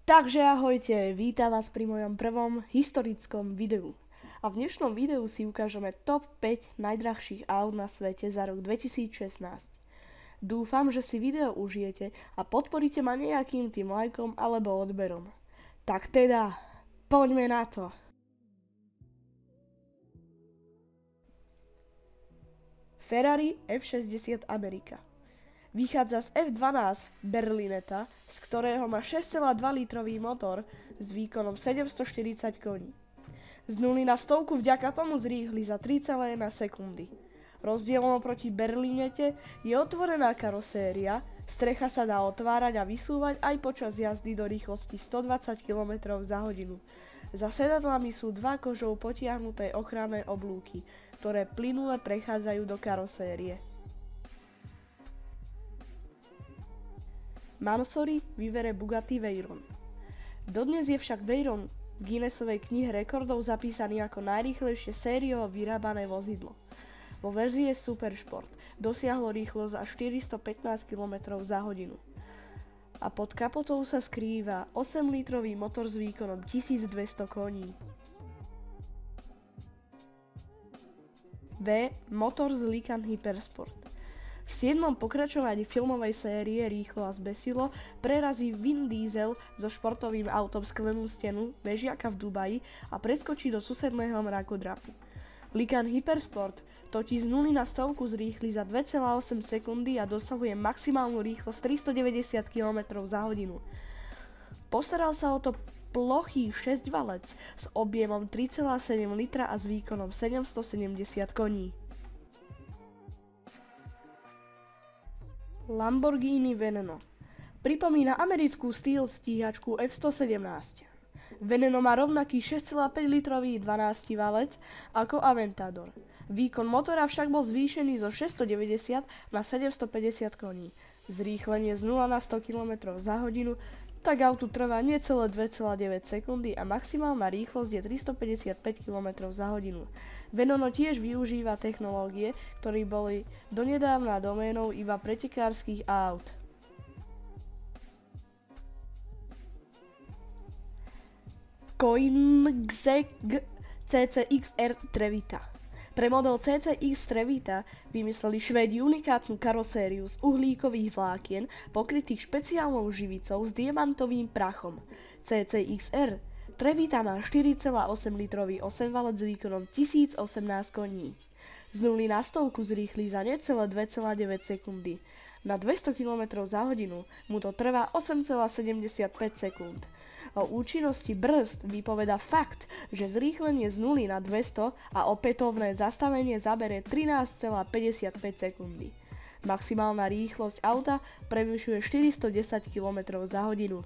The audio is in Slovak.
Takže ahojte, vítam vás pri mojom prvom historickom videu. A v dnešnom videu si ukážeme top 5 najdrahších aut na svete za rok 2016. Dúfam, že si video užijete a podporíte ma nejakým tým lajkom alebo odberom. Tak teda, poďme na to! Ferrari F60 America. Vychádza z F12 Berlinetta, z ktorého má 6,2 litrový motor s výkonom 740 koní. Z 0 na 100 vďaka tomu zrýchli za 3,1 sekundy. Rozdielom oproti Berlinette je otvorená karoséria, strecha sa dá otvárať a vysúvať aj počas jazdy do rýchlosti 120 km za hodinu. Za sedadlami sú dva kožou potiahnuté ochranné oblúky, ktoré plynule prechádzajú do karosérie. Mansory Vivere Bugatti Veyron. Dodnes je však Veyron v Guinnessovej knihe rekordov zapísaný ako najrýchlejšie sériovo vyrábané vozidlo. Vo verzii Supersport dosiahlo rýchlosť až 415 km za hodinu. A pod kapotou sa skrýva 8-litrový motor s výkonom 1200 koní. V. Motor z Lykan Hypersport. V 7. pokračovaní filmovej série Rýchlo a zbesilo prerazí Vin Diesel so športovým autom sklenú stenu Vežiaka v Dubaji a preskočí do susedného mrakodrapu. Lykan Hypersport totiž z 0 na 100 zrýchli za 2,8 sekundy a dosahuje maximálnu rýchlosť 390 km za hodinu. Postaral sa o to plochý 6-valec s objemom 3,7 litra a s výkonom 770 koní. Lamborghini Veneno. Pripomína americkú štýl stíhačku F117. Veneno má rovnaký 6,5 litrový 12 valec ako Aventador. Výkon motora však bol zvýšený zo 690 na 750 koní. Zrýchlenie z 0 na 100 km za hodinu tak autu trvá necelé 2,9 sekundy a maximálna rýchlosť je 355 km za hodinu. Veneno tiež využíva technológie, ktoré boli donedávna doménou iba pretekárskych aut. Koenigsegg CCXR Trevita. Pre model CCX Trevita vymysleli Švédi unikátnu karosériu z uhlíkových vlákien pokrytých špeciálnou živicou s diamantovým prachom. CCXR Trevita má 4,8 litrový 8-valec s výkonom 1018 koní. Z 0 na 100 zrýchli za necelé 2,9 sekundy. Na 200 km za hodinu mu to trvá 8,75 sekúnd. O účinnosti brzd vypovedá fakt, že zrýchlenie z 0 na 200 a opätovné zastavenie zabere 13,55 sekundy. Maximálna rýchlosť auta prevyšuje 410 km za hodinu.